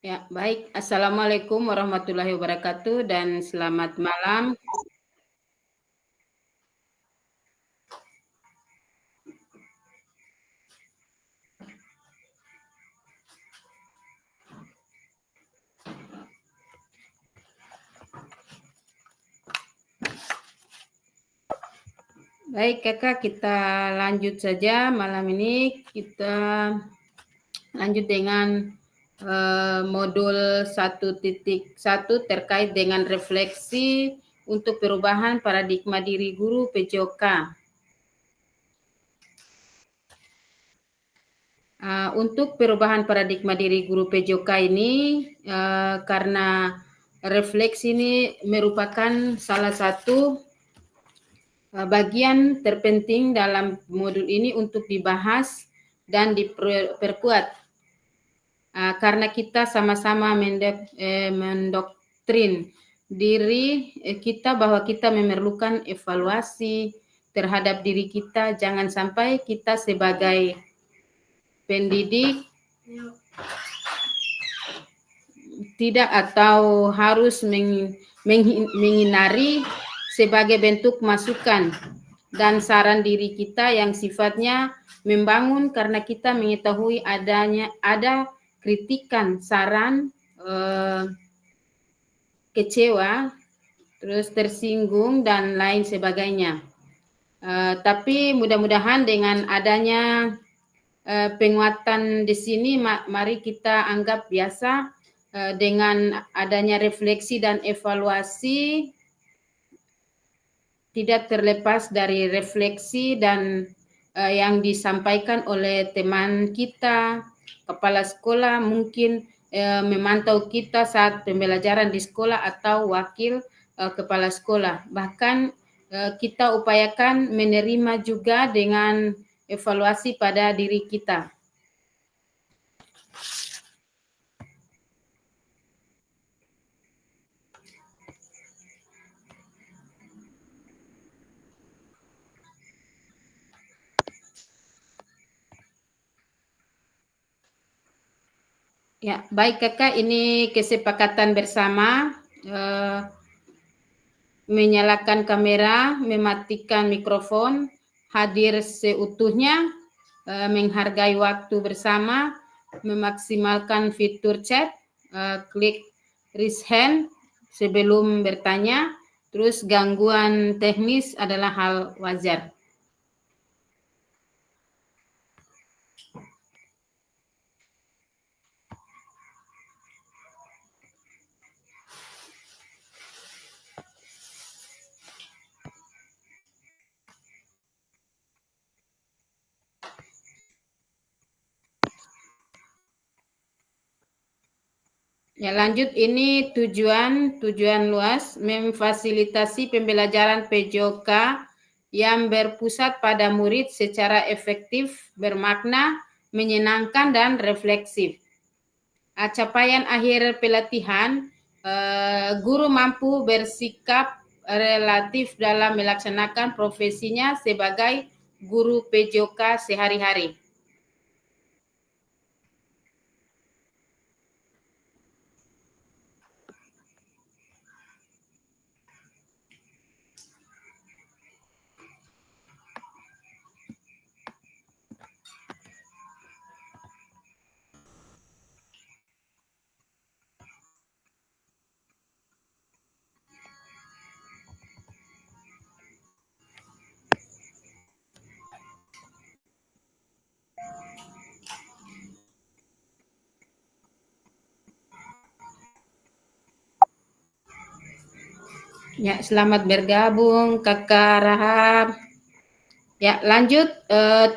Ya, baik. Assalamualaikum warahmatullahi wabarakatuh dan selamat malam. Baik, Kakak, kita lanjut saja malam ini. Kita lanjut dengan modul 1.1 terkait dengan refleksi untuk perubahan paradigma diri guru PJOK. Untuk perubahan paradigma diri guru PJOK ini, karena refleksi ini merupakan salah satu bagian terpenting dalam modul ini untuk dibahas dan diperkuat karena kita sama-sama mendoktrin diri kita bahwa kita memerlukan evaluasi terhadap diri kita. Jangan sampai kita sebagai pendidik tidak atau harus menghindari sebagai bentuk masukan dan saran diri kita yang sifatnya membangun karena kita mengetahui ada kritikan, saran, kecewa, terus tersinggung dan lain sebagainya. Tapi mudah-mudahan dengan adanya penguatan di sini, mari kita anggap biasa dengan adanya refleksi dan evaluasi tidak terlepas dari refleksi dan yang disampaikan oleh teman kita, kepala sekolah mungkin memantau kita saat pembelajaran di sekolah atau wakil kepala sekolah. Bahkan kita upayakan menerima juga dengan evaluasi pada diri kita. Ya, baik Kakak, ini kesepakatan bersama menyalakan kamera, mematikan mikrofon, hadir seutuhnya, menghargai waktu bersama, memaksimalkan fitur chat, klik raise hand sebelum bertanya, terus gangguan teknis adalah hal wajar. Ya, lanjut, ini tujuan luas memfasilitasi pembelajaran PJOK yang berpusat pada murid secara efektif, bermakna, menyenangkan dan refleksif. Capaian akhir pelatihan, guru mampu bersikap relatif dalam melaksanakan profesinya sebagai guru PJOK sehari-hari. Ya, selamat bergabung Kakak Rahab. Ya, lanjut,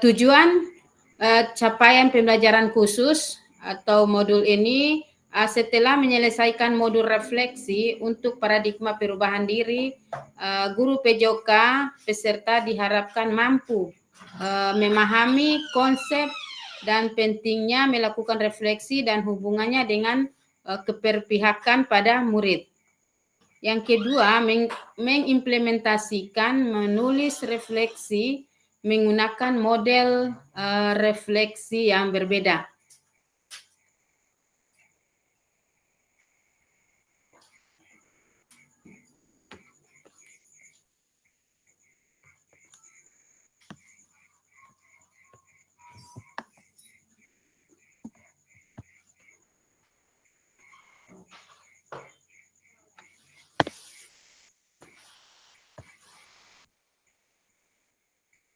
tujuan capaian pembelajaran khusus atau modul ini setelah menyelesaikan modul refleksi untuk paradigma perubahan diri, guru PJOK peserta diharapkan mampu memahami konsep dan pentingnya melakukan refleksi dan hubungannya dengan keberpihakan pada murid. Yang kedua, mengimplementasikan menulis refleksi menggunakan model refleksi yang berbeda.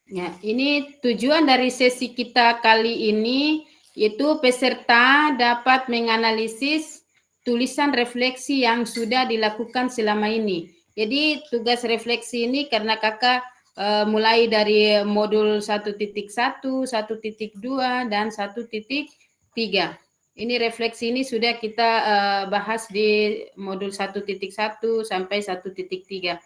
Ya, ini tujuan dari sesi kita kali ini, yaitu peserta dapat menganalisis tulisan refleksi yang sudah dilakukan selama ini. Jadi tugas refleksi ini karena kakak mulai dari modul 1.1, 1.2, dan 1.3. Ini refleksi ini sudah kita bahas di modul 1.1 sampai 1.3.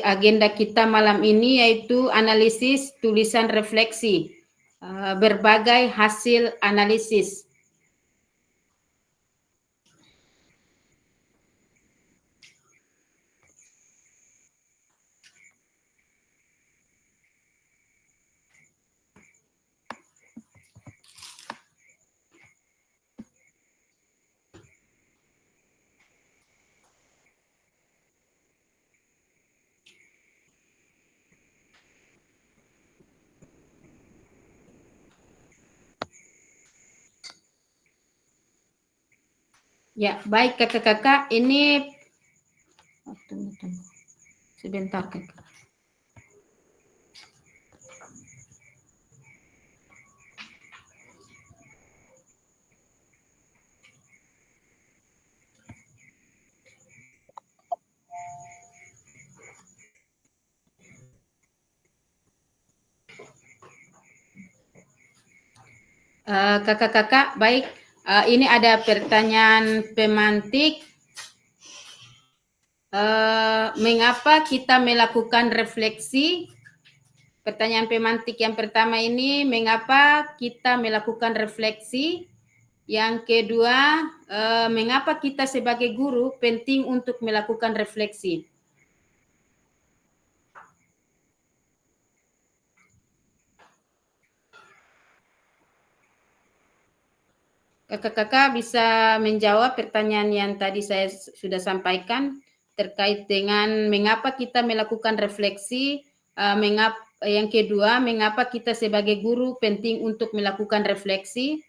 Agenda kita malam ini yaitu analisis tulisan refleksi, berbagai hasil analisis. Ya, baik kakak-kakak, ini tunggu. Sebentar kakak. Kakak-kakak, baik. Ini ada pertanyaan pemantik. Mengapa kita melakukan refleksi? Pertanyaan pemantik yang pertama ini, mengapa kita melakukan refleksi? Yang kedua, mengapa kita sebagai guru penting untuk melakukan refleksi? Kakak-kakak bisa menjawab pertanyaan yang tadi saya sudah sampaikan terkait dengan mengapa kita melakukan refleksi, yang kedua, mengapa kita sebagai guru penting untuk melakukan refleksi.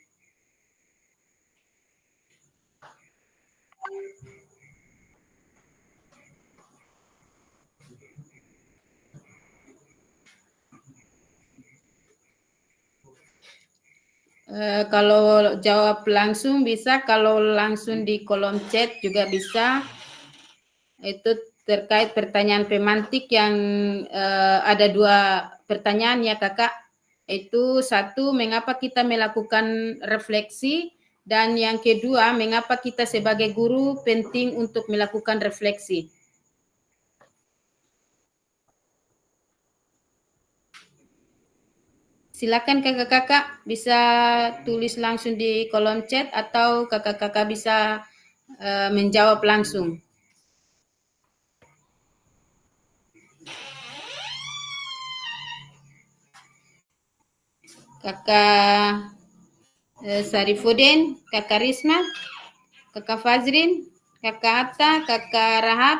Kalau jawab langsung bisa, kalau langsung di kolom chat juga bisa. Itu terkait pertanyaan pemantik yang ada dua pertanyaan ya kakak. Itu satu, mengapa kita melakukan refleksi, dan yang kedua, mengapa kita sebagai guru penting untuk melakukan refleksi. Silakan kakak-kakak bisa tulis langsung di kolom chat atau kakak-kakak bisa menjawab langsung. Kakak Sarifudin, kakak Risma, kakak Fazrin, kakak Atta, kakak Rahab.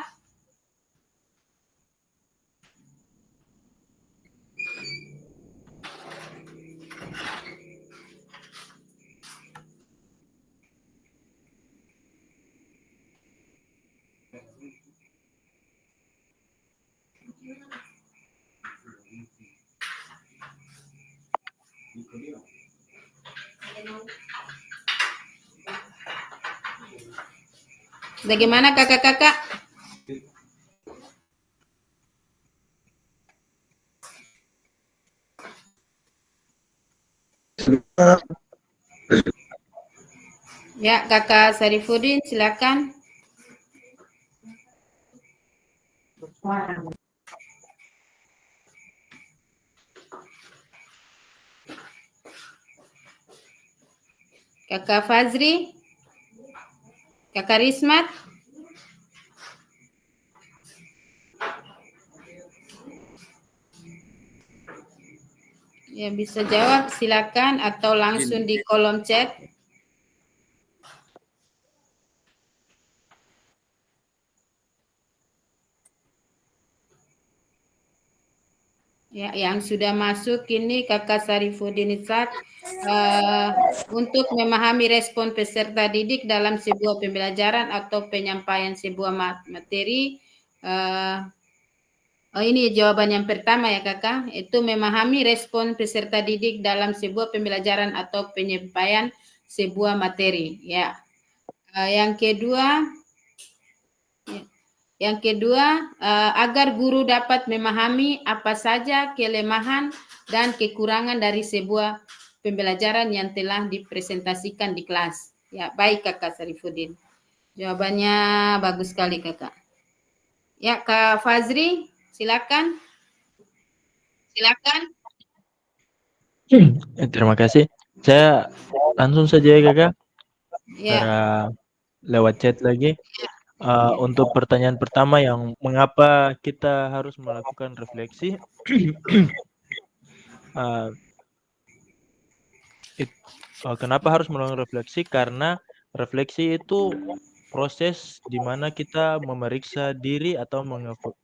Bagaimana kakak-kakak? Ya, kakak Sarifudin, silakan. Kakak Fazri, kakak Rismat. Ya, bisa jawab, silakan, atau langsung di kolom chat. Ya, yang sudah masuk ini Kakak Sarifudin Ishak, untuk memahami respon peserta didik dalam sebuah pembelajaran atau penyampaian sebuah materi. Oh, ini jawaban yang pertama ya Kakak, itu memahami respon peserta didik dalam sebuah pembelajaran atau penyampaian sebuah materi. Ya, yang kedua, agar guru dapat memahami apa saja kelemahan dan kekurangan dari sebuah pembelajaran yang telah dipresentasikan di kelas. Ya, baik Kakak Sarifudin. Jawabannya bagus sekali Kakak. Ya, Kak Fazri, silakan. Silakan. Terima kasih. Saya langsung saja ya Kakak, Ya, cara lewat chat lagi. Untuk pertanyaan pertama yang mengapa kita harus melakukan refleksi? uh, Kenapa harus melakukan refleksi? Karena refleksi itu proses di mana kita memeriksa diri atau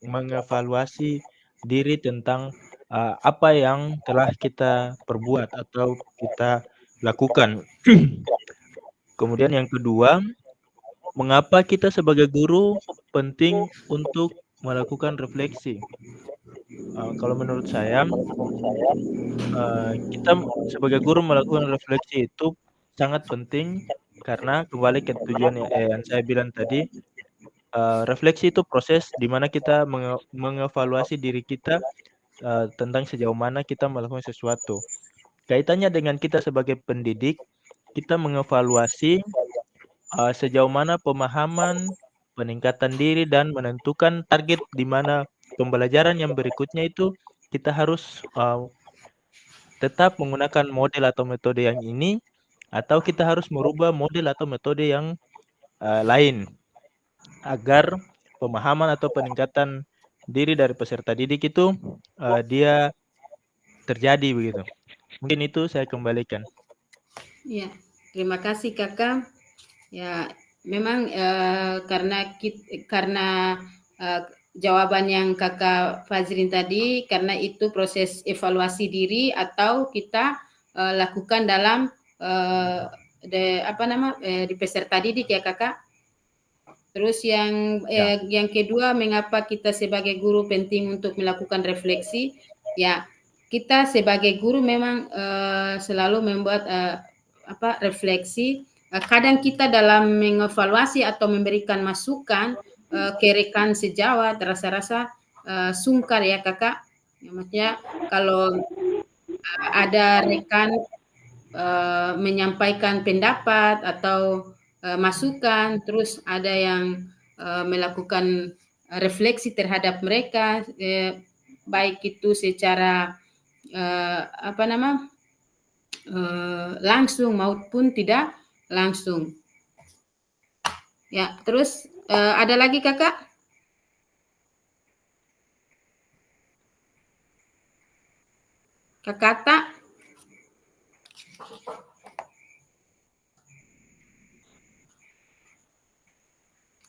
mengevaluasi diri tentang apa yang telah kita perbuat atau kita lakukan. Kemudian yang kedua, mengapa kita sebagai guru penting untuk melakukan refleksi? Kalau menurut saya, kita sebagai guru melakukan refleksi itu sangat penting karena kembali ke tujuan yang saya bilang tadi, refleksi itu proses di mana kita mengevaluasi diri kita tentang sejauh mana kita melakukan sesuatu. Kaitannya dengan kita sebagai pendidik, kita mengevaluasi sejauh mana pemahaman, peningkatan diri, dan menentukan target di mana pembelajaran yang berikutnya itu kita harus tetap menggunakan model atau metode yang ini, atau kita harus merubah model atau metode yang lain agar pemahaman atau peningkatan diri dari peserta didik itu dia terjadi begitu. Mungkin itu saya kembalikan. ya. Terima kasih Kakak. Ya, memang karena jawaban yang Kakak Fazrin tadi, karena itu proses evaluasi diri atau kita lakukan dalam di peserta didik ya Kakak. Terus yang kedua, mengapa kita sebagai guru penting untuk melakukan refleksi? Ya, kita sebagai guru memang selalu membuat refleksi. Kadang kita dalam mengevaluasi atau memberikan masukan ke rekan sejawat terasa-rasa sungkar ya Kakak. Ya, maksudnya kalau ada rekan menyampaikan pendapat atau masukan, terus ada yang melakukan refleksi terhadap mereka, baik itu secara langsung maupun tidak langsung. Ya, terus ada lagi Kakak? Kak Kata?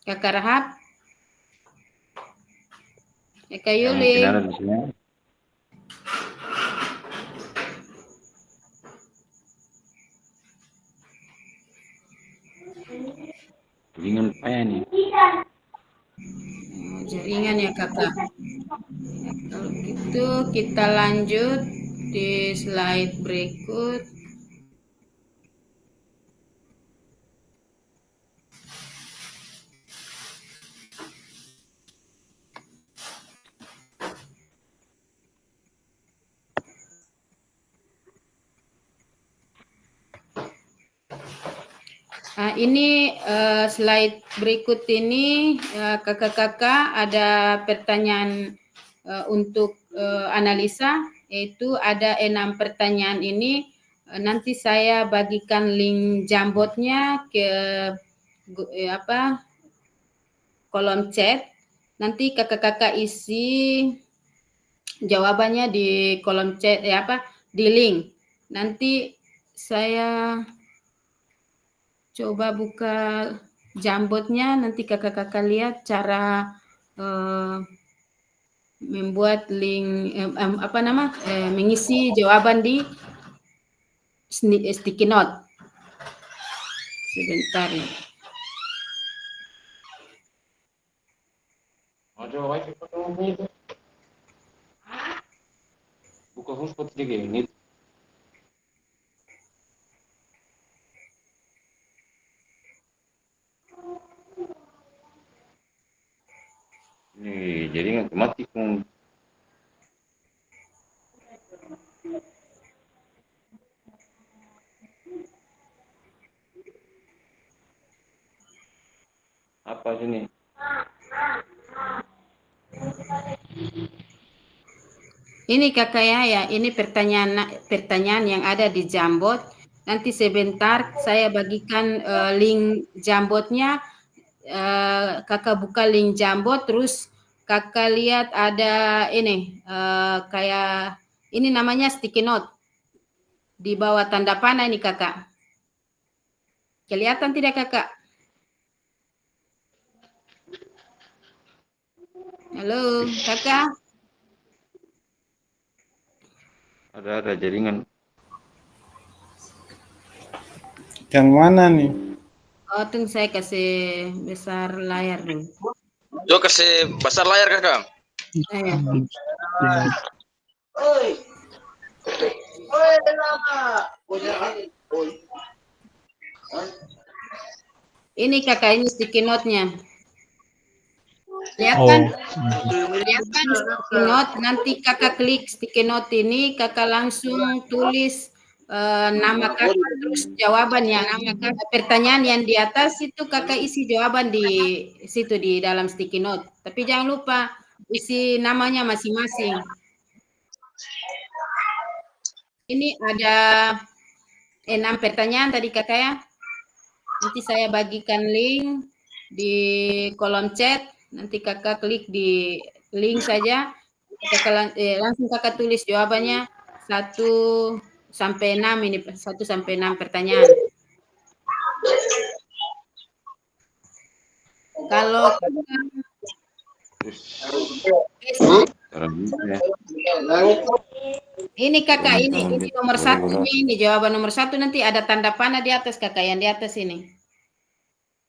Kakak Rahab? Kakak Yuli? Jaringan apa nih? Jaringan ya Kakak. Kalau gitu kita lanjut di slide berikut. Ini slide berikut ini kakak-kakak ada pertanyaan untuk analisa, yaitu ada 6 pertanyaan ini. Nanti saya bagikan link Jambotnya ke kolom chat. Nanti kakak-kakak isi jawabannya di kolom chat di link. Nanti saya coba buka Jambotnya, nanti kakak-kakak lihat cara membuat link mengisi jawaban di sticky note. Sebentar ya. Ada wifi pada itu. Buka hotspot sedikit ini. Nih, jadi nggak mati pun. Apa sini? Ini kakak ya, ini pertanyaan yang ada di Jambot. Nanti sebentar saya bagikan link Jambotnya. Kakak buka link Jambot, terus kakak lihat ada ini kayak ini namanya sticky note di bawah tanda panah ini kakak. Kelihatan tidak kakak? Halo kakak. Ada jaringan. Yang mana nih? Oh, tunggu saya kasih besar layar dulu. Yo kasih besar layar kakak. Ini kakak, ini sticky note-nya. Lihat kan? Lihat kan sticky note, nanti kakak klik sticky note ini, kakak langsung tulis nama kakak, terus jawabannya, nama kakak, pertanyaan yang di atas itu kakak isi jawaban di situ di dalam sticky note. Tapi jangan lupa isi namanya masing-masing. Ini ada 6 pertanyaan tadi kakak ya. Nanti saya bagikan link di kolom chat. Nanti kakak klik di link saja. Langsung kakak tulis jawabannya 1 sampai 6 ini 1 sampai 6 pertanyaan. Kalau ini kakak, ini nomor 1, ini jawaban nomor 1, nanti ada tanda panah di atas kakak, yang di atas ini.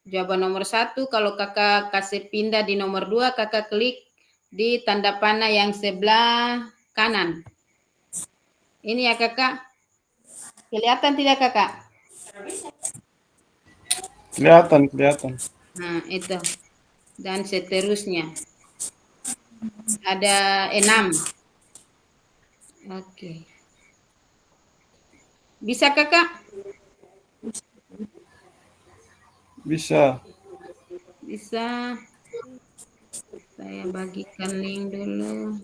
Jawaban nomor 1, kalau kakak kasih pindah di nomor 2, kakak klik di tanda panah yang sebelah kanan. Ini ya kakak. Kelihatan tidak kakak? Kelihatan. Nah, itu. Dan seterusnya. Ada 6. Oke. Bisa kakak? Bisa. Saya bagikan link dulu.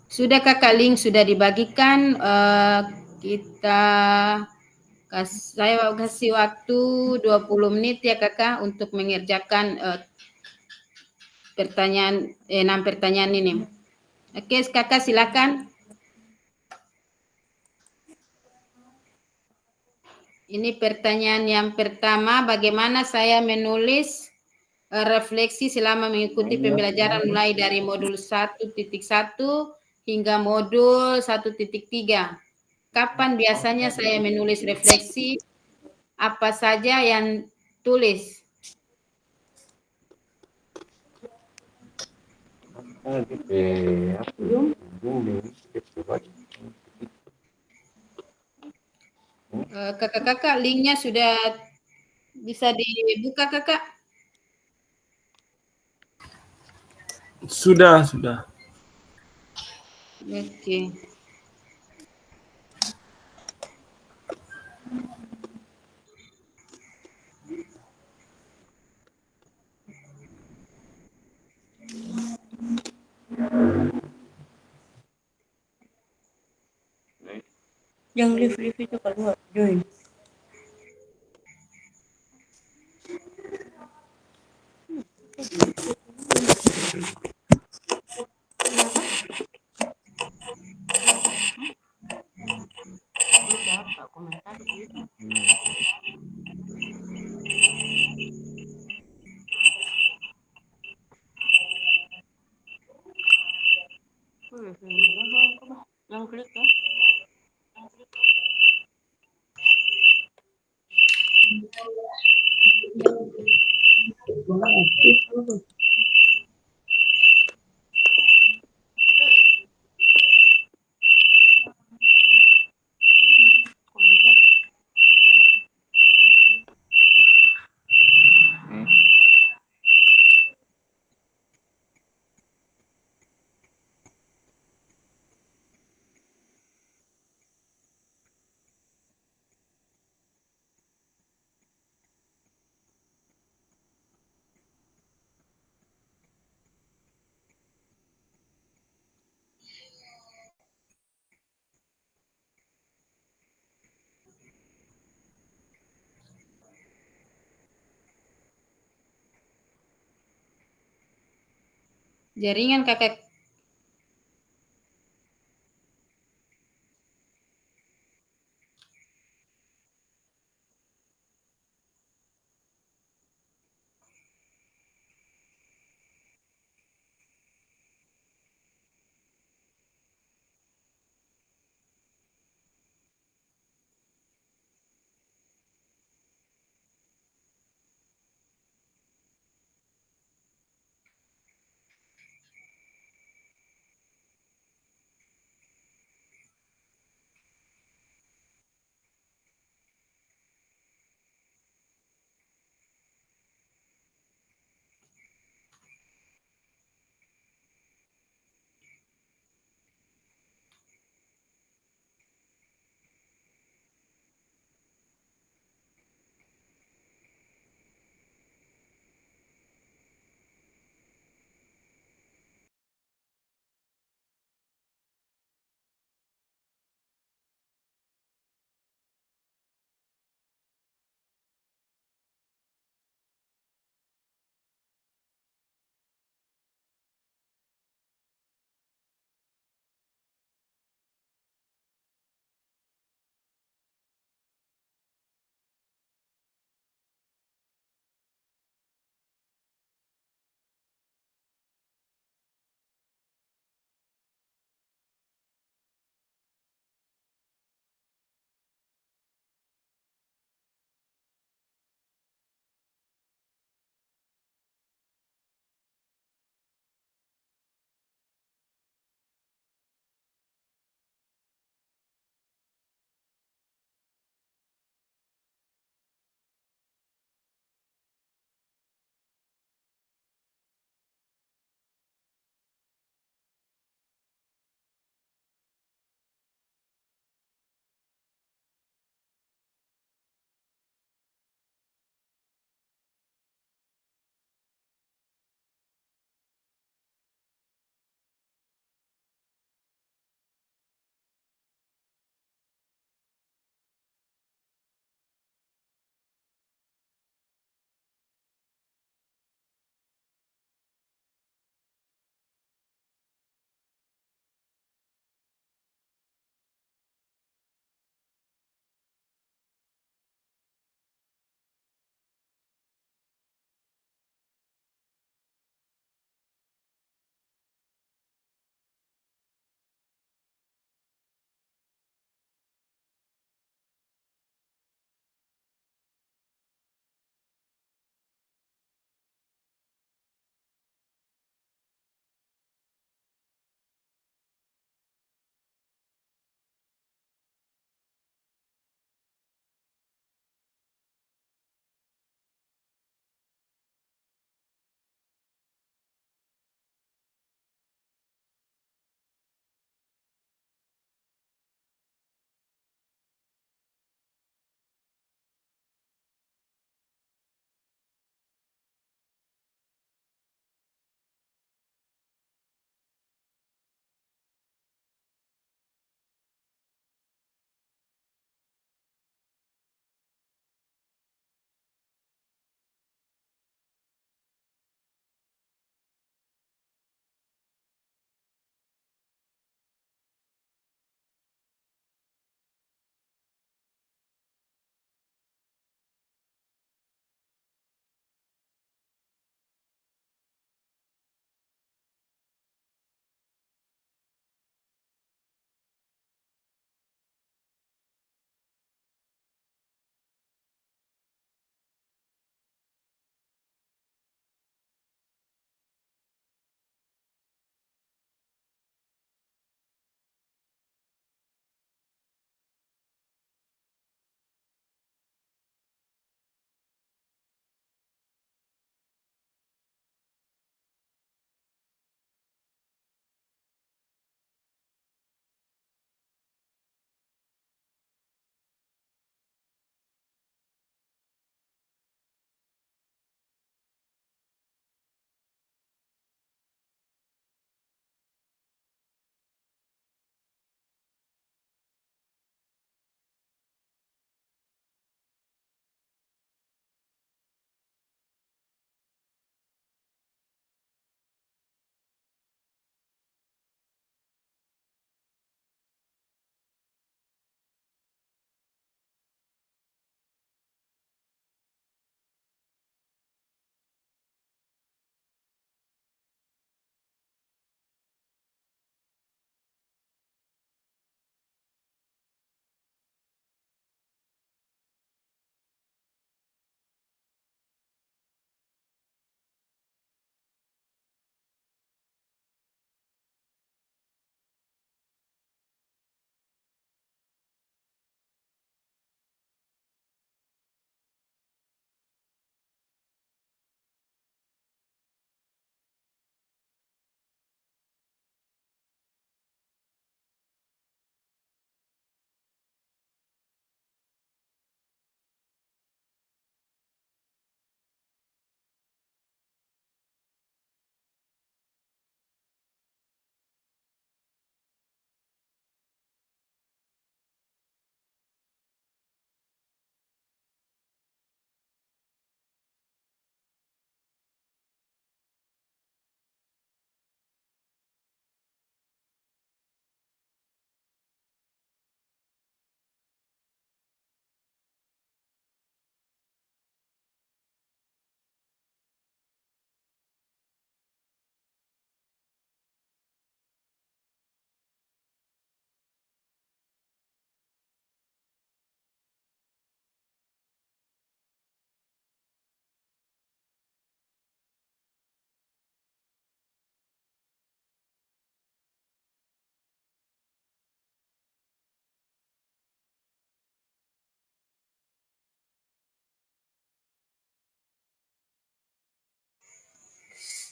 Sudah kakak, link sudah dibagikan. Saya kasih waktu 20 menit ya kakak untuk mengerjakan 6 pertanyaan ini. Oke kakak, silakan. Ini pertanyaan yang pertama, bagaimana saya menulis refleksi selama mengikuti pembelajaran mulai dari modul 1.1 hingga modul 1.3. Kapan biasanya saya menulis refleksi? Apa saja yang tulis? Kakak-kakak, linknya sudah bisa dibuka kakak? Sudah. Oke. Yang live itu keluar, join. Yang klik ya. Hmm. Jaringan kakak.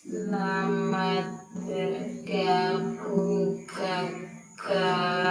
Selamat bergabung kakak.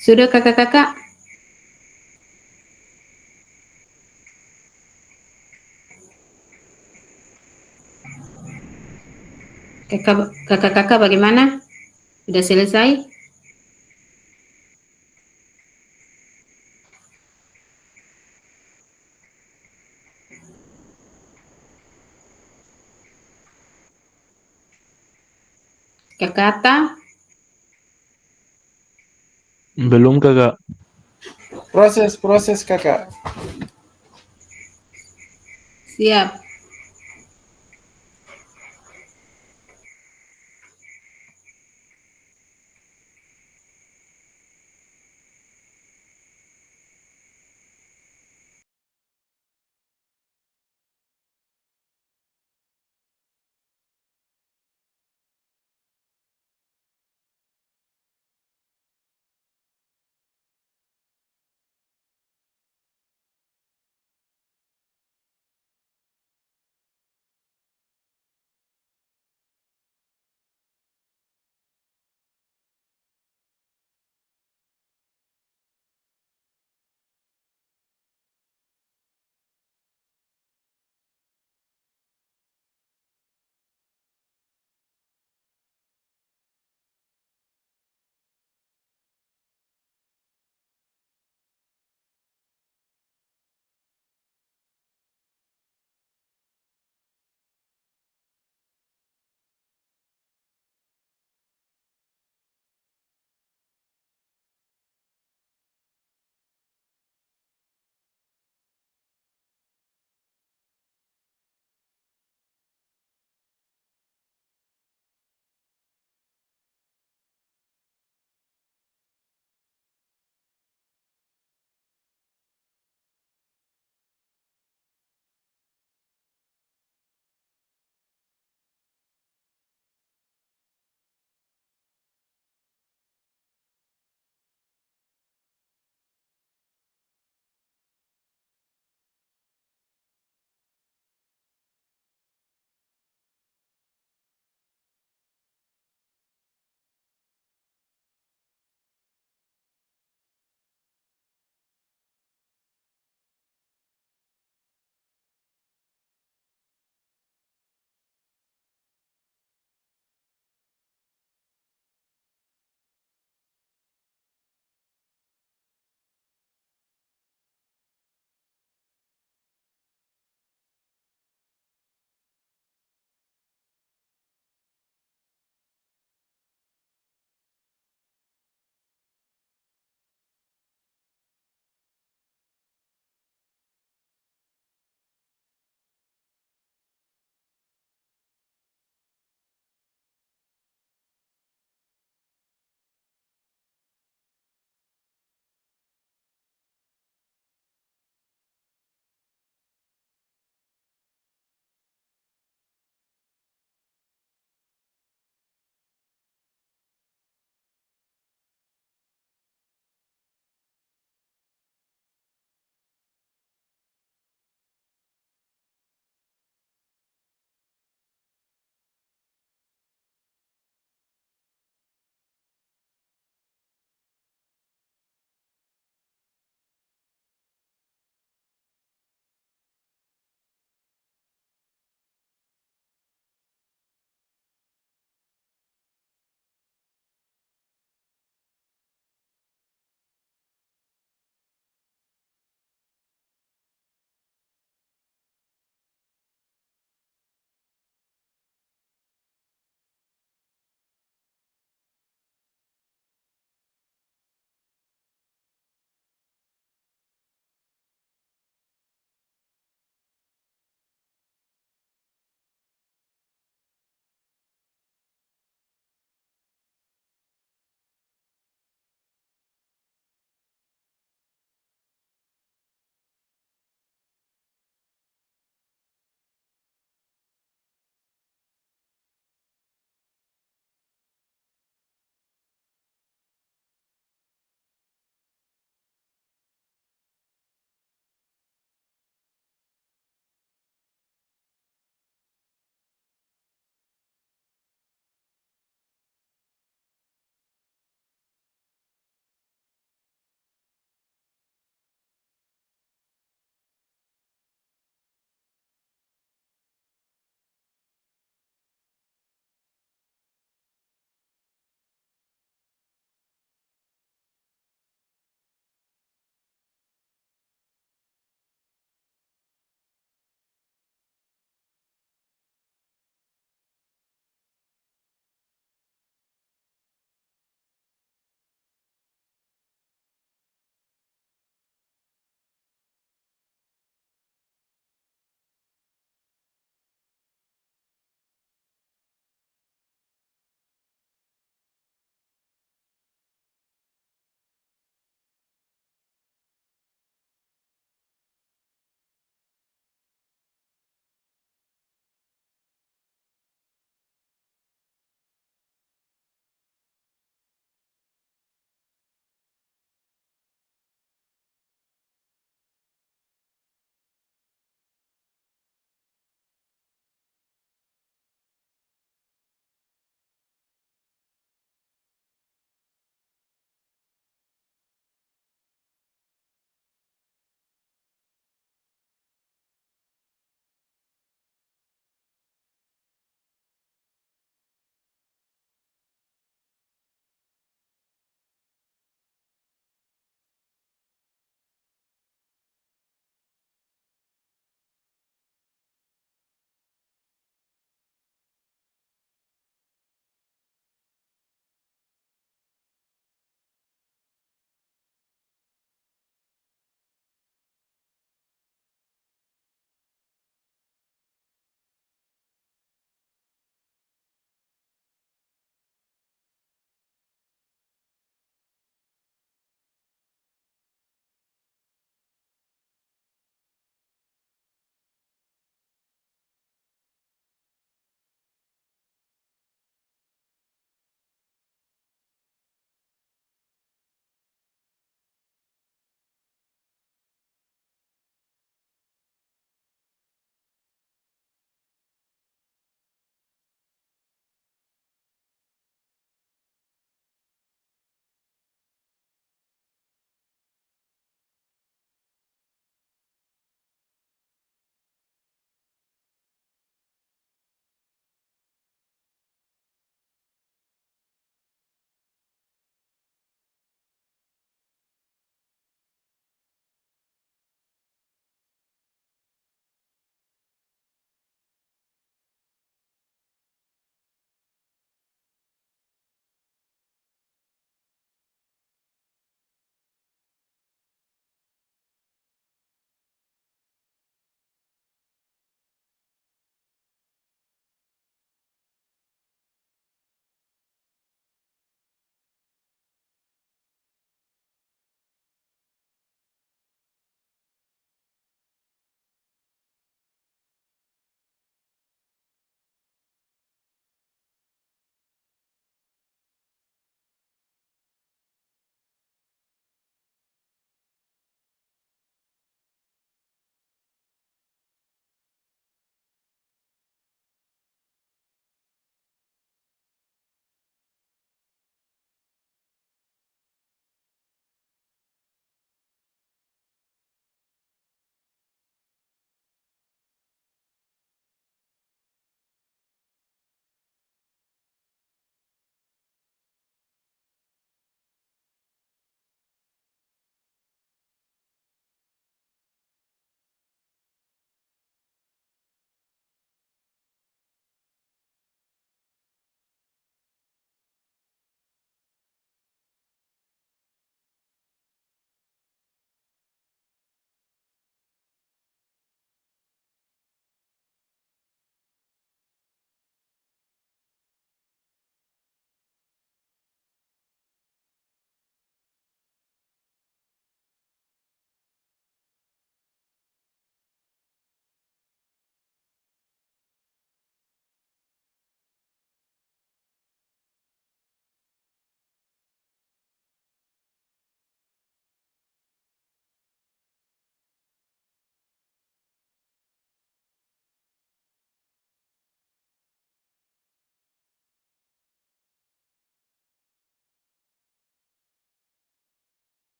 Sudah kakak-kakak? Kakak-kakak bagaimana? Sudah selesai? Kakak Atta? Belum Kakak. Proses kakak. Siap.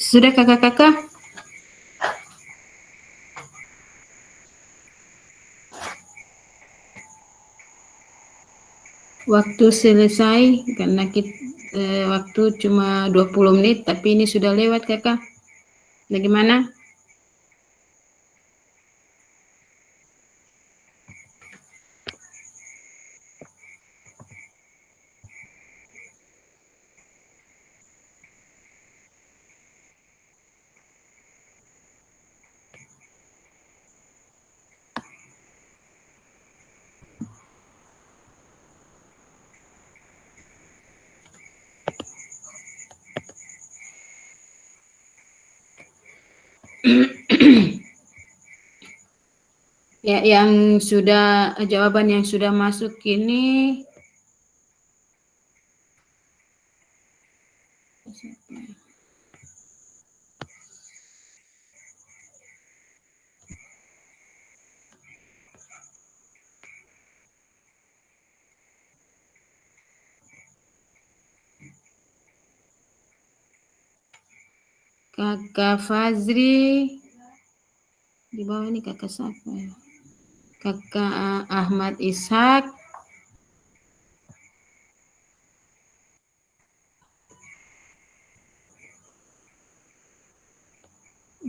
Sudah kakak-kakak? Waktu selesai karena waktu cuma 20 menit, tapi ini sudah lewat kakak. Bagaimana? Ya, yang sudah jawaban yang sudah masuk ini Kakak Fazri, di bawah ini kakak siapa ya? Kakak Ahmad Ishak,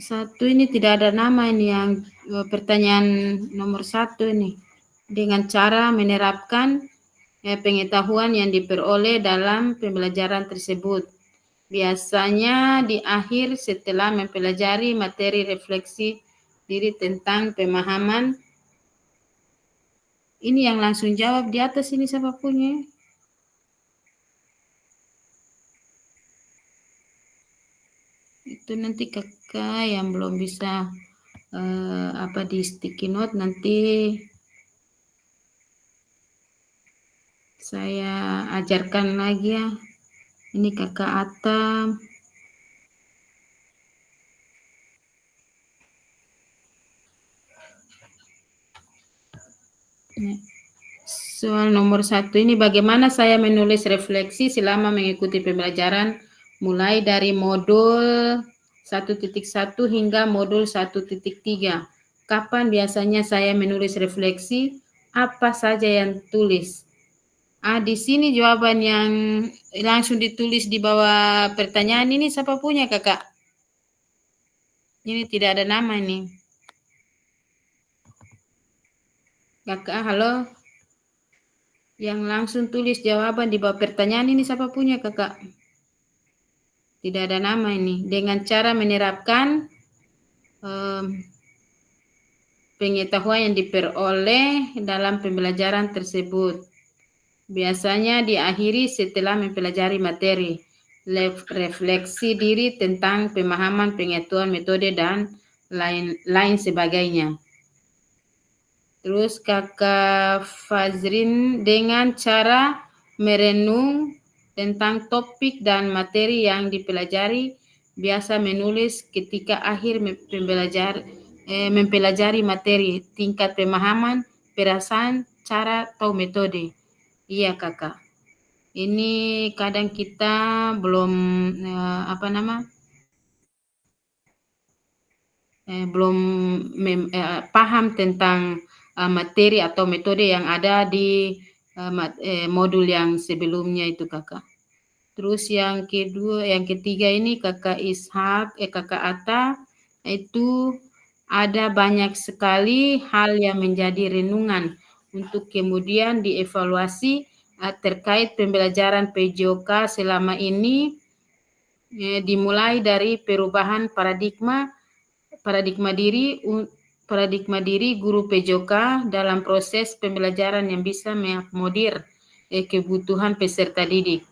satu ini tidak ada nama ini yang pertanyaan nomor 1 ini. Dengan cara menerapkan pengetahuan yang diperoleh dalam pembelajaran tersebut. Biasanya di akhir setelah mempelajari materi refleksi diri tentang pemahaman. Ini yang langsung jawab di atas ini siapa punya? Itu nanti kakak yang belum bisa di sticky note nanti saya ajarkan lagi ya. Ini kakak Atam. Soal nomor 1 ini, bagaimana saya menulis refleksi selama mengikuti pembelajaran mulai dari modul 1.1 hingga modul 1.3. Kapan biasanya saya menulis refleksi? Apa saja yang tulis? Di sini jawaban yang langsung ditulis di bawah pertanyaan ini siapa punya kakak? Ini tidak ada nama ini. Kakak, halo? Yang langsung tulis jawaban di bawah pertanyaan ini siapa punya kakak? Tidak ada nama ini. Dengan cara menerapkan pengetahuan yang diperoleh dalam pembelajaran tersebut. Biasanya diakhiri setelah mempelajari materi, refleksi diri tentang pemahaman, pengetahuan, metode, dan lain sebagainya. Terus kakak Fazrin dengan cara merenung tentang topik dan materi yang dipelajari, biasa menulis ketika akhir mempelajari materi, tingkat pemahaman, perasaan, cara, atau metode. Iya kakak. Ini kadang kita belum belum paham tentang materi atau metode yang ada di modul yang sebelumnya itu kakak. Terus yang ketiga ini kakak Ishak, kakak Atta, itu ada banyak sekali hal yang menjadi renungan untuk kemudian dievaluasi terkait pembelajaran PJOK selama ini, dimulai dari perubahan paradigma diri guru PJOK dalam proses pembelajaran yang bisa mengakomodir kebutuhan peserta didik.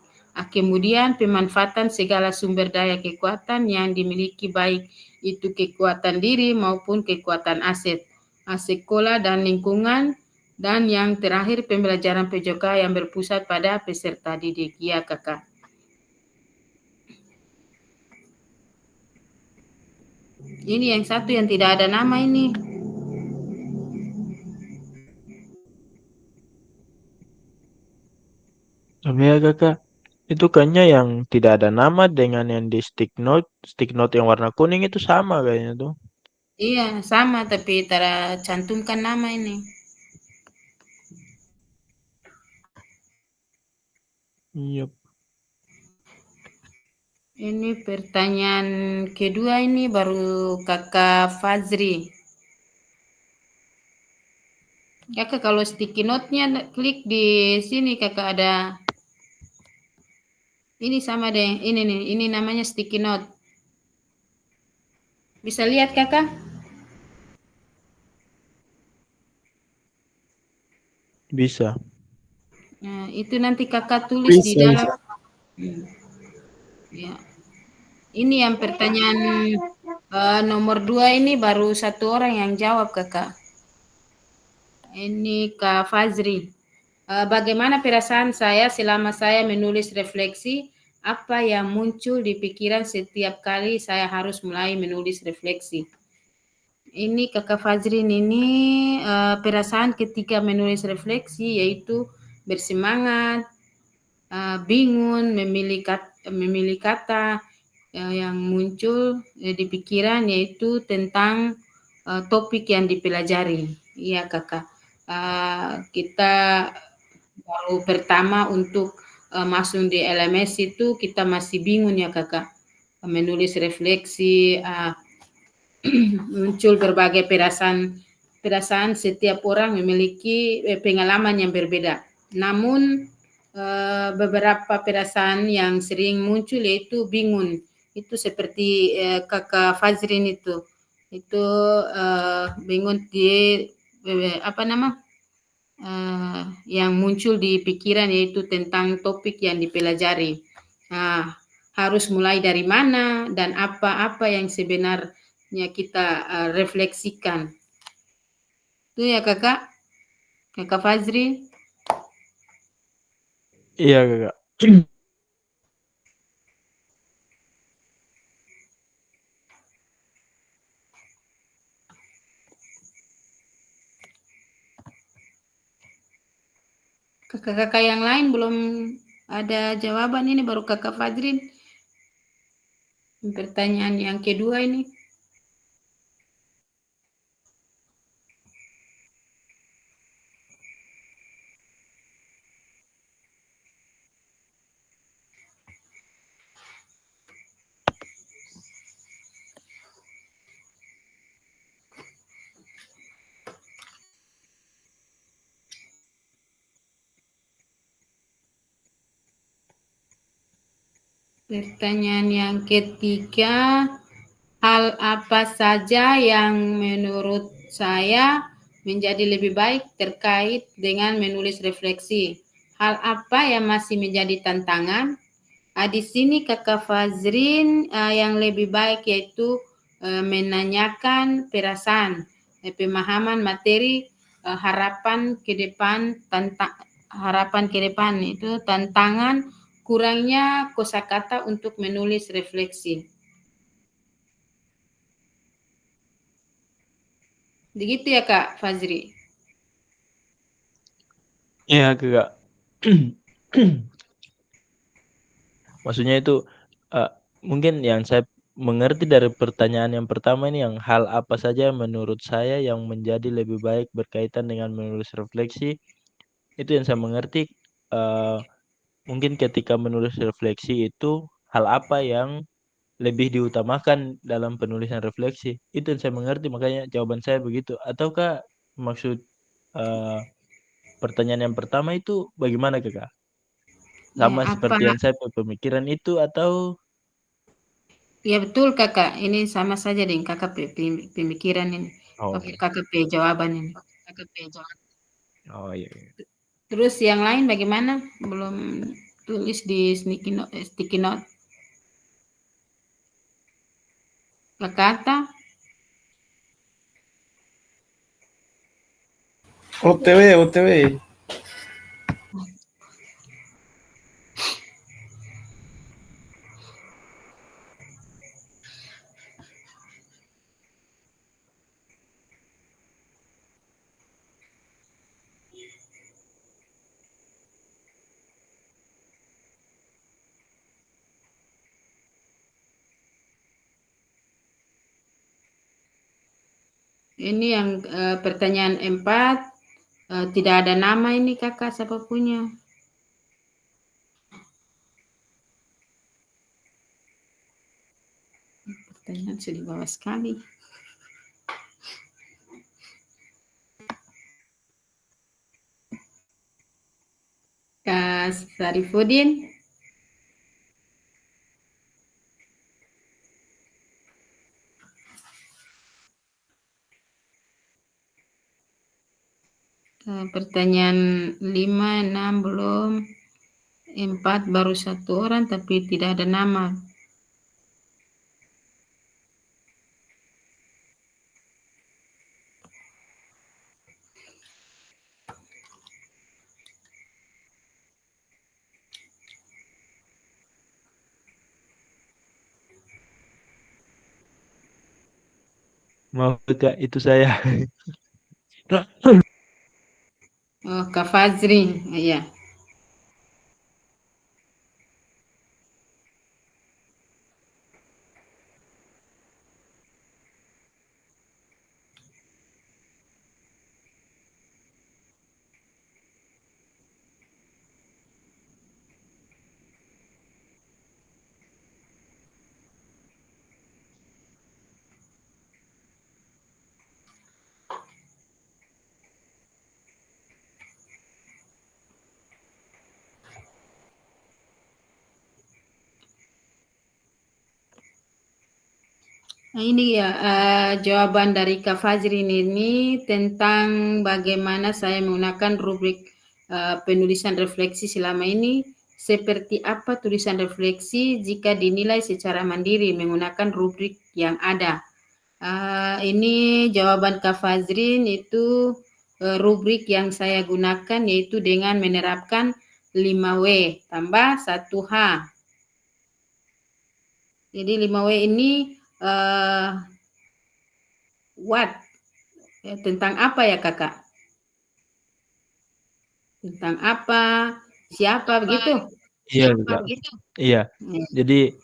Kemudian pemanfaatan segala sumber daya kekuatan yang dimiliki, baik itu kekuatan diri maupun kekuatan aset sekolah dan lingkungan. Dan yang terakhir pembelajaran PJOK yang berpusat pada peserta didik. Ya kakak. Ini yang satu yang tidak ada nama ini. Ya kakak, Itu kayaknya yang tidak ada nama dengan yang di stick note yang warna kuning itu sama kayaknya tuh. Iya, sama tapi tara cantumkan nama ini. Iya. Ini pertanyaan kedua ini baru Kakak Fazri. Kakak kalau sticky note-nya klik di sini Kakak ada ini sama deh, ini nih, ini namanya sticky note. Bisa lihat Kakak? Bisa. Nah, itu nanti Kakak tulis di Bisa, dalam. bisa. Ya. Ini yang pertanyaan nomor 2 ini baru satu orang yang jawab Kakak. Ini Kak Fazri. Bagaimana perasaan saya selama saya menulis refleksi? Apa yang muncul di pikiran setiap kali saya harus mulai menulis refleksi? Ini Kakak Fazrin ini perasaan ketika menulis refleksi yaitu bersemangat, bingung, memilih kata yang muncul di pikiran yaitu tentang topik yang dipelajari. Iya Kakak. Kita baru pertama untuk masuk di LMS itu kita masih bingung ya Kakak. Menulis refleksi, muncul berbagai perasaan setiap orang memiliki pengalaman yang berbeda. Namun beberapa perasaan yang sering muncul yaitu bingung. Itu seperti Kakak Fazrin itu bingung di apa nama yang muncul di pikiran yaitu tentang topik yang dipelajari. Nah, harus mulai dari mana dan apa-apa yang sebenarnya kita refleksikan. Itu ya Kakak, Kakak Fazri. Iya, Kakak. Kakak-kakak yang lain belum ada jawaban ini baru Kakak Fazrin. Pertanyaan yang kedua ini. Pertanyaan yang ketiga, hal apa saja yang menurut saya menjadi lebih baik terkait dengan menulis refleksi? Hal apa yang masih menjadi tantangan? Di sini Kakak Fazrin yang lebih baik yaitu menanyakan perasaan, pemahaman materi, harapan ke depan, harapan ke depan itu tantangan kurangnya kosakata untuk menulis refleksi. Begitu ya Kak Fazri? Iya, Kakak. Maksudnya itu mungkin yang saya mengerti dari pertanyaan yang pertama ini yang hal apa saja menurut saya yang menjadi lebih baik berkaitan dengan menulis refleksi, itu yang saya mengerti mungkin ketika menulis refleksi itu hal apa yang lebih diutamakan dalam penulisan refleksi, itu yang saya mengerti makanya jawaban saya begitu. Ataukah maksud pertanyaan yang pertama itu bagaimana Kakak? Ya, Sama apa? seperti yang saya pemikiran itu atau Ya betul Kakak, ini sama saja dengan Kakak pemikiran ini. oh, Oke, Kakak jawaban ini. oh iya, iya. Terus yang lain bagaimana? Belum tulis di sticky note. Kata OTW, OTW. Ini yang pertanyaan 4, tidak ada nama ini kakak, siapa punya? Pertanyaan sudah di bawah sekali. Kak Sarifudin. Pertanyaan 5, 6 belum. 4 baru 1 orang tapi tidak ada nama. Maaf Kak, itu saya. Oh, Kak Fazri, iya. Nah, ini ya jawaban dari Kak Fajrin ini tentang bagaimana saya menggunakan rubrik penulisan refleksi selama ini. Seperti apa tulisan refleksi jika dinilai secara mandiri menggunakan rubrik yang ada. Ini jawaban Kak Fajrin itu rubrik yang saya gunakan yaitu dengan menerapkan 5W tambah 1H. Jadi 5W ini what? Ya, tentang apa ya kakak? Tentang apa? Siapa begitu? Iya Kak. Iya. Ya. Jadi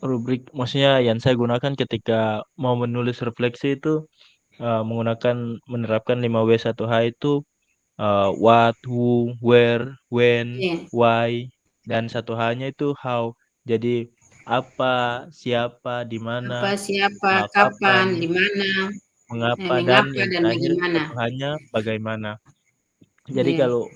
rubrik maksudnya yang saya gunakan ketika mau menulis refleksi itu menerapkan 5W1H itu what, who, where, when, Ya. why, dan 1H-nya itu how. Jadi apa, siapa, di Apa, mana, siapa, kapan, kapan, di mana, mengapa, dan mengapa yang dan terakhir bagaimana. 1H-nya bagaimana. Jadi Ya. kalau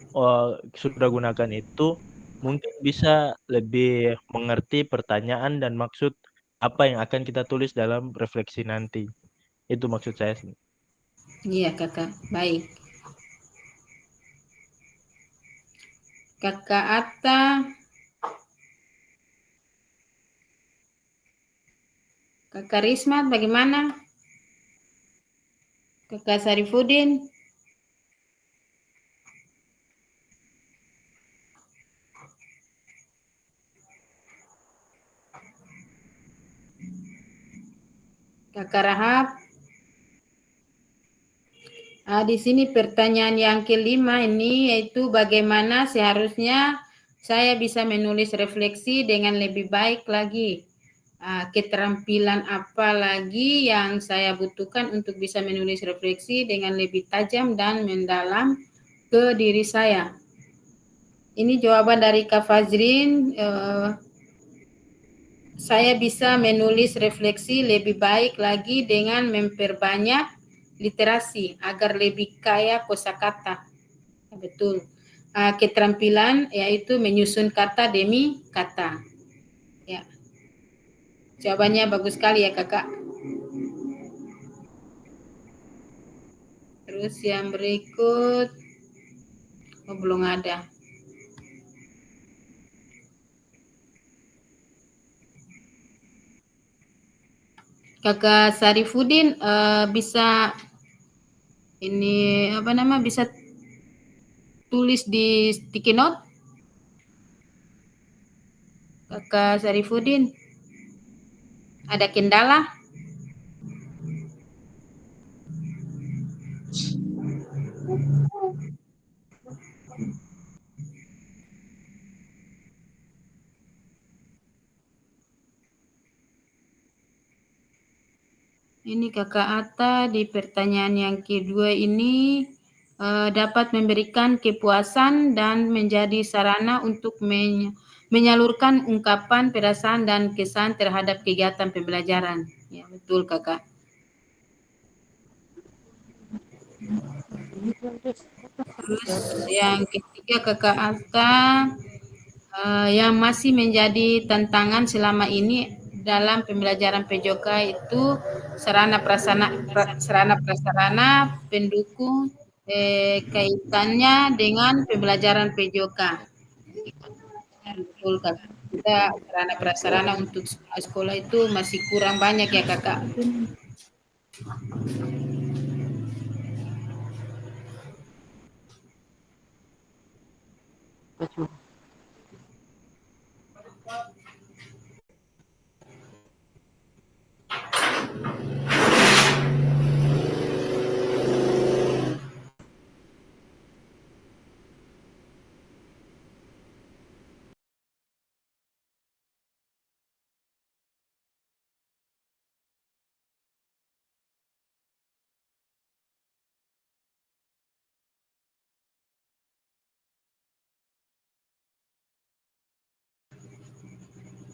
sudah gunakan itu mungkin bisa lebih mengerti pertanyaan dan maksud apa yang akan kita tulis dalam refleksi nanti. Itu maksud saya sih. Iya kakak, baik. Kakak Atta, kakak Rismat bagaimana? Kakak Sarifudin, kakak Rahab. Di sini pertanyaan yang kelima ini yaitu bagaimana seharusnya saya bisa menulis refleksi dengan lebih baik lagi. Keterampilan apa lagi yang saya butuhkan untuk bisa menulis refleksi dengan lebih tajam dan mendalam ke diri saya. Ini jawaban dari Kak Fajrin. Saya bisa menulis refleksi lebih baik lagi dengan memperbanyak literasi agar lebih kaya kosakata. Betul. Keterampilan yaitu menyusun kata demi kata. Ya. Jawabannya bagus sekali ya kakak. Terus yang berikut, belum ada. Kakak Sarifudin bisa ini bisa tulis di sticky note? Kakak Sarifudin, ada kendala? Ini Kakak Atta di pertanyaan yang kedua ini dapat memberikan kepuasan dan menjadi sarana untuk menyalurkan ungkapan, perasaan, dan kesan terhadap kegiatan pembelajaran. Ya, betul Kakak. Terus yang ketiga Kakak Atta, yang masih menjadi tantangan selama ini dalam pembelajaran PJOK itu sarana prasarana pendukung kaitannya dengan pembelajaran PJOK. Betul Kakak. Kita sarana prasarana untuk sekolah itu masih kurang banyak ya Kakak.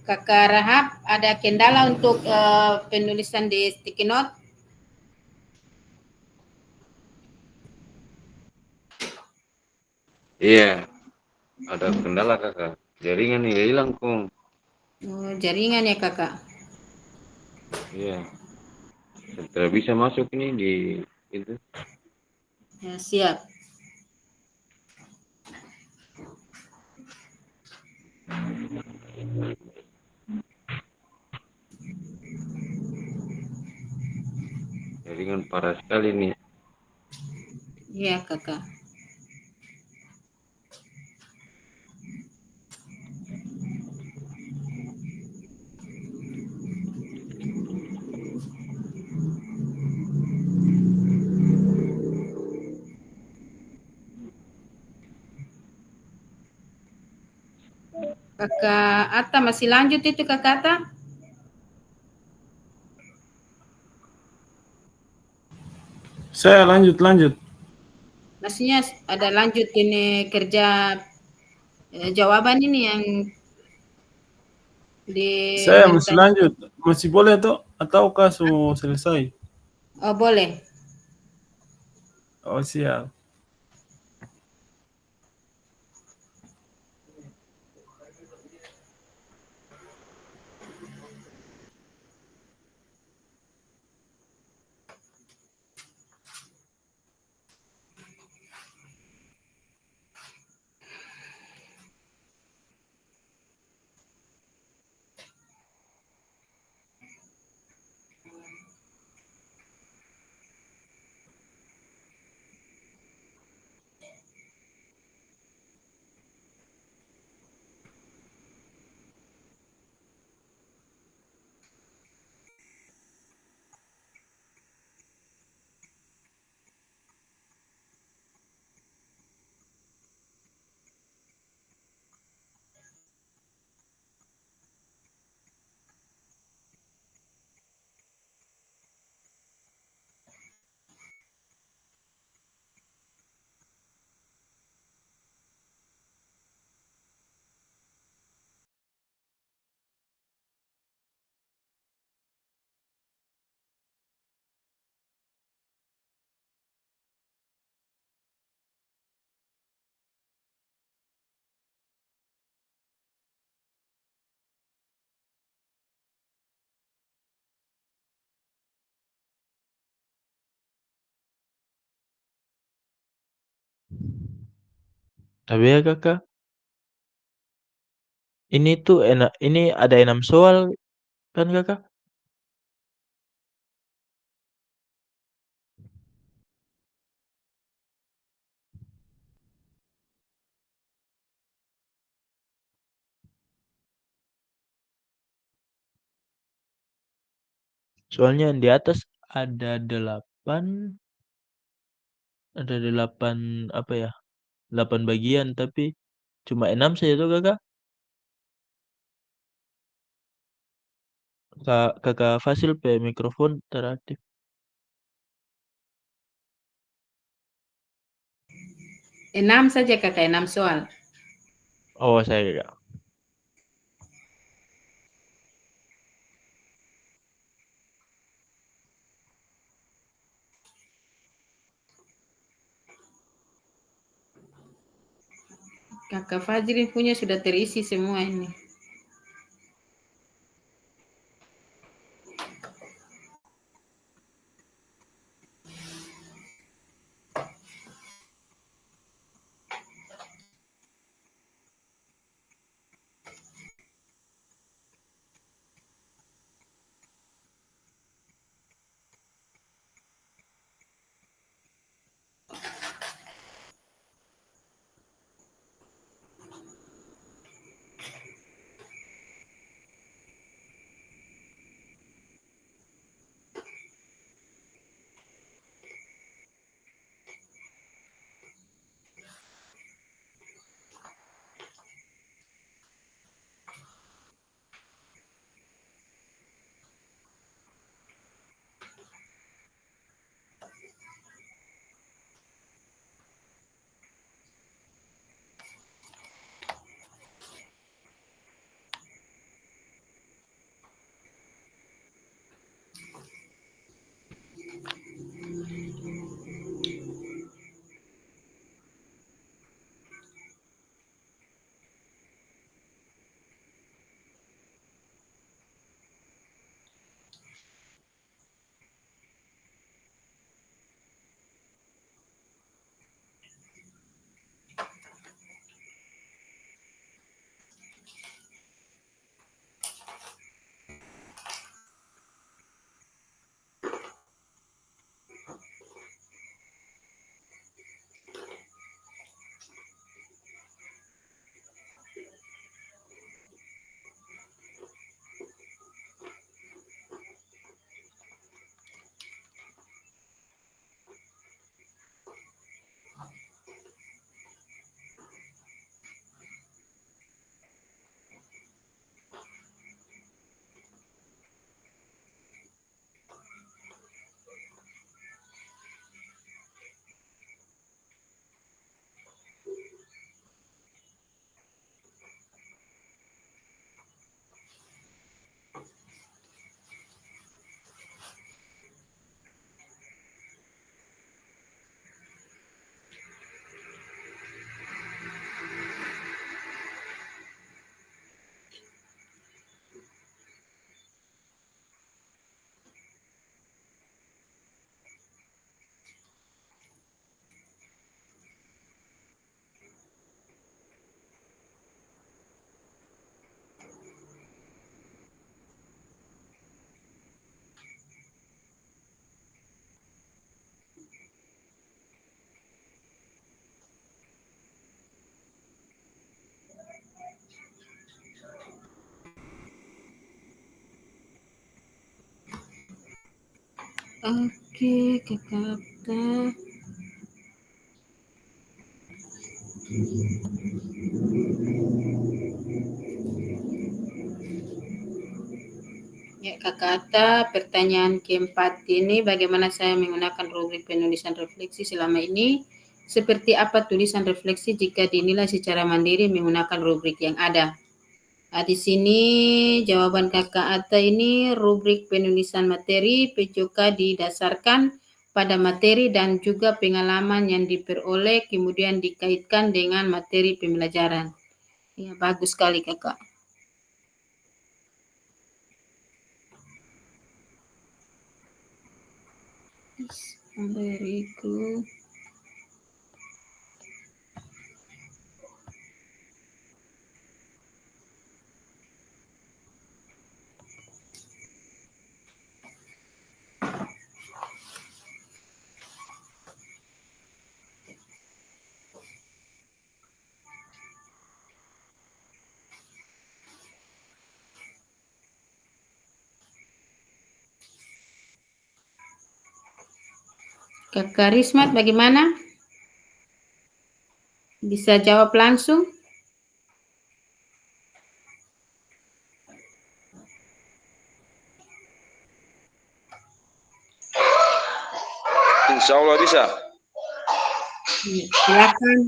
Kakak Rahab, ada kendala untuk penulisan di sticky note? Iya, ada kendala kakak. Jaringan ya hilang kong. Oh, jaringan ya Kakak. Iya, tidak bisa masuk ini di itu. Ya, siap. Jaringan parah sekali nih. Iya Kakak. Kakak Atta masih lanjut itu Kakak Atta? Saya lanjut. Maksudnya ada lanjut ini kerja jawaban ini yang Saya masih diminta. lanjut. Masih boleh toh? Ataukah sudah selesai? Oh boleh. Oh siap. Tapi ya Kakak, ini tuh ini ada 6 soal kan Kakak? Soalnya di atas ada 8 apa ya, 8 bagian tapi cuma 6 saja tuh Kakak. Kakak Fasil pe mikrofon teraktif. 6 saja Kakak, 6 soal. Oh, saya Kakak Fajri punya sudah terisi semua ini. Oke, Kakak. Ya, Kakak Atta, pertanyaan keempat ini, bagaimana saya menggunakan rubrik penulisan refleksi selama ini? Seperti apa tulisan refleksi jika dinilai secara mandiri menggunakan rubrik yang ada? Di sini jawaban Kakak Atta ini rubrik penulisan materi PJOK didasarkan pada materi dan juga pengalaman yang diperoleh kemudian dikaitkan dengan materi pembelajaran. Ya, bagus sekali Kakak. Beriku. Kakak Rismat bagaimana? Bisa jawab langsung? Insya Allah bisa. Silakan.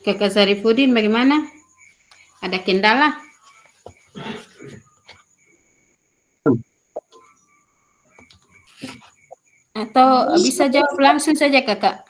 Kakak Sarifudin bagaimana? Ada kendala? Atau bisa jawab langsung saja kakak?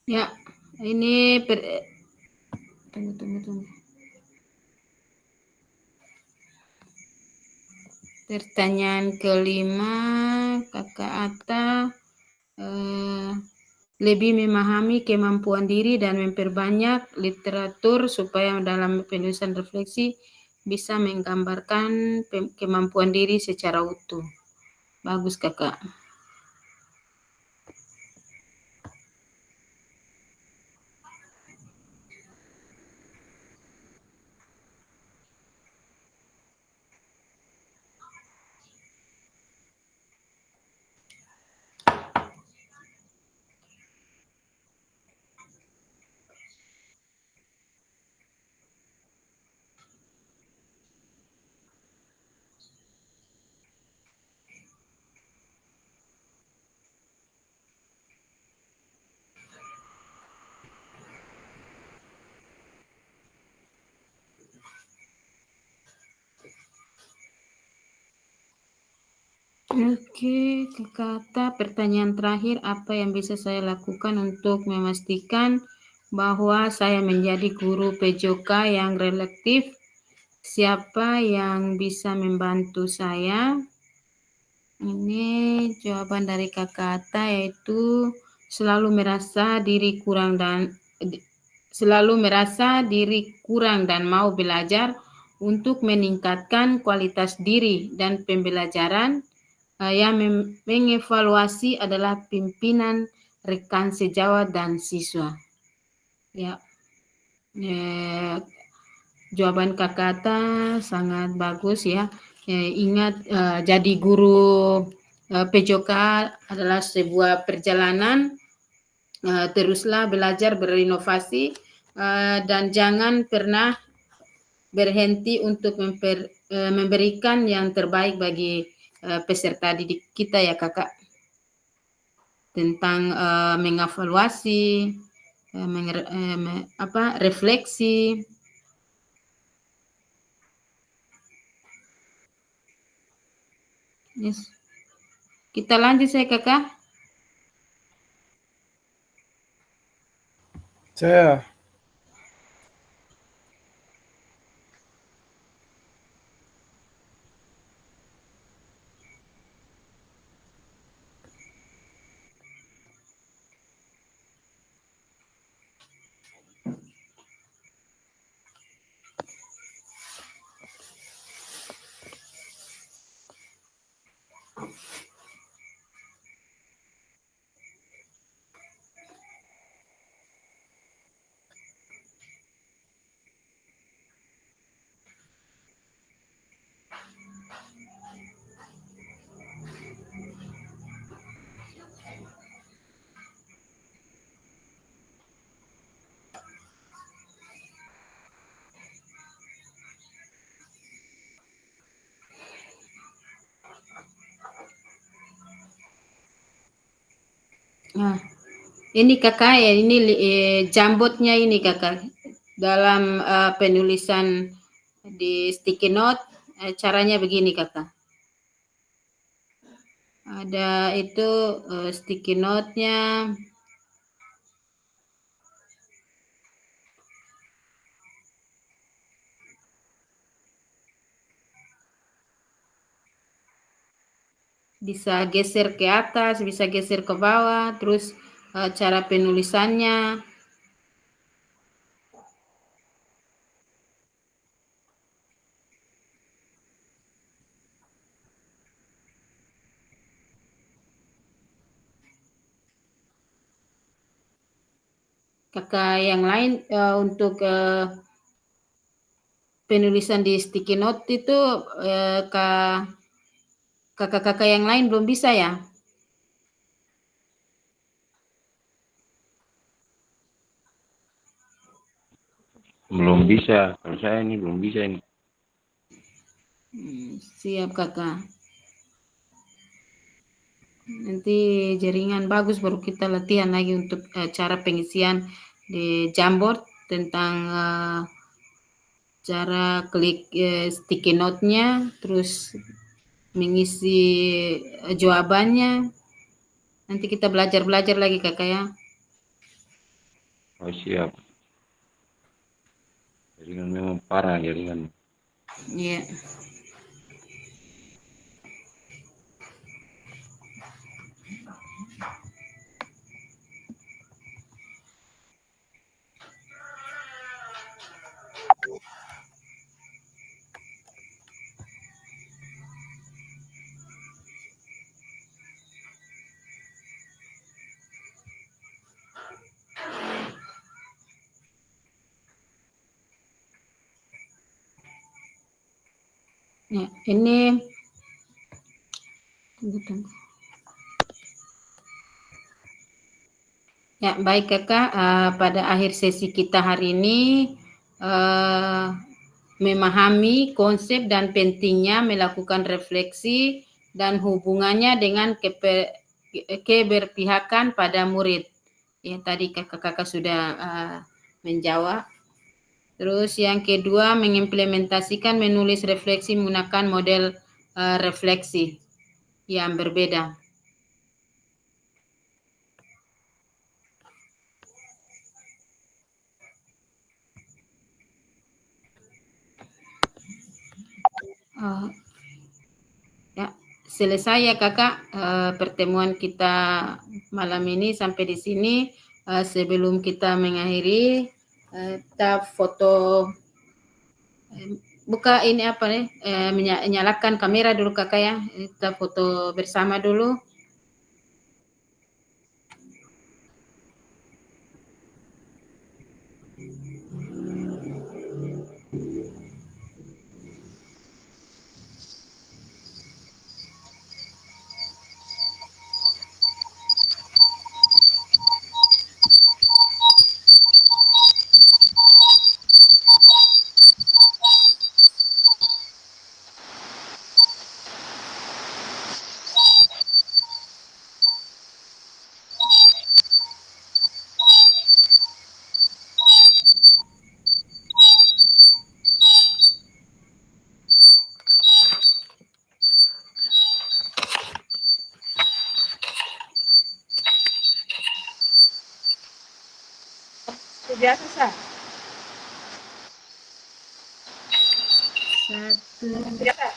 Ya, ini tunggu. Pertanyaan kelima, Kakak Atta lebih memahami kemampuan diri dan memperbanyak literatur supaya dalam penulisan refleksi bisa menggambarkan kemampuan diri secara utuh. Bagus kakak. Oke, kata pertanyaan terakhir, apa yang bisa saya lakukan untuk memastikan bahwa saya menjadi guru PJOK yang relatif siapa yang bisa membantu saya? Ini jawaban dari Kakak Atta, yaitu selalu merasa diri kurang dan mau belajar untuk meningkatkan kualitas diri, dan pembelajaran yang mengevaluasi adalah pimpinan, rekan sejawat, dan siswa. Ya, jawaban Kakak Atta sangat bagus ya. Ingat, jadi guru PJOK adalah sebuah perjalanan. Teruslah belajar, berinovasi, dan jangan pernah berhenti untuk memberikan yang terbaik bagi peserta didik kita ya Kakak. Tentang mengevaluasi, refleksi. Yes. Kita lanjut saya Kakak. Saya. Nah, ini Kakak ya, ini jambotnya ini Kakak. Dalam penulisan di sticky note, caranya begini Kakak. Ada itu sticky note-nya. Bisa geser ke atas, bisa geser ke bawah, terus cara penulisannya. Kakak yang lain untuk penulisan di sticky note itu kakak-kakak yang lain belum bisa ya? Belum bisa. Kalau saya ini belum bisa ini. Siap Kakak. Nanti jaringan bagus baru kita latihan lagi untuk cara pengisian di Jamboard tentang cara klik sticky note-nya, terus mengisi jawabannya. Nanti kita belajar lagi Kakak ya. Oh siap. Jaringan memang parah jaringan. Iya. Ya, ini tunggu. Ya, baik Kakak, pada akhir sesi kita hari ini memahami konsep dan pentingnya melakukan refleksi dan hubungannya dengan keberpihakan pada murid. Ya, tadi kakak-kakak sudah menjawab. Terus yang kedua, mengimplementasikan menulis refleksi menggunakan model refleksi yang berbeda. Eh, ya, selesai ya Kakak pertemuan kita malam ini sampai di sini. Sebelum kita mengakhiri, kita foto, buka ini apa nih, nyalakan kamera dulu Kakak ya. Kita foto bersama dulu. Biasa sah. Satu, Biasa.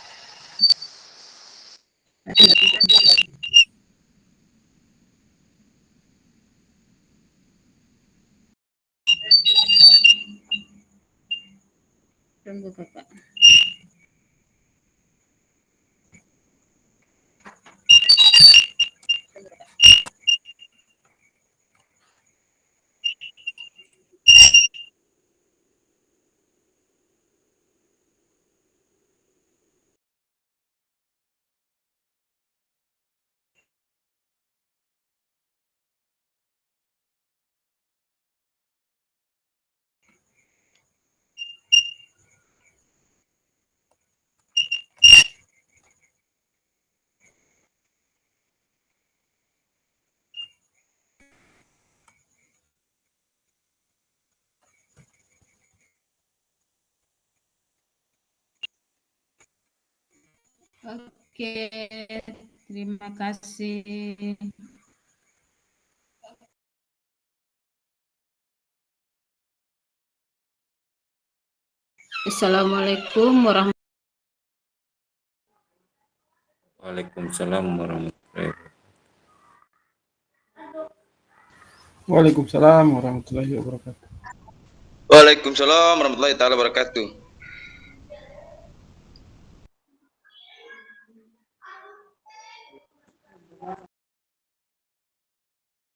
tunggu Kakak. Oke, terima kasih. Assalamualaikum warahmatullahi Waalaikumsalam warahmatullahi wabarakatuh. Waalaikumsalam warahmatullahi wabarakatuh. Waalaikumsalam warahmatullahi taala wabarakatuh.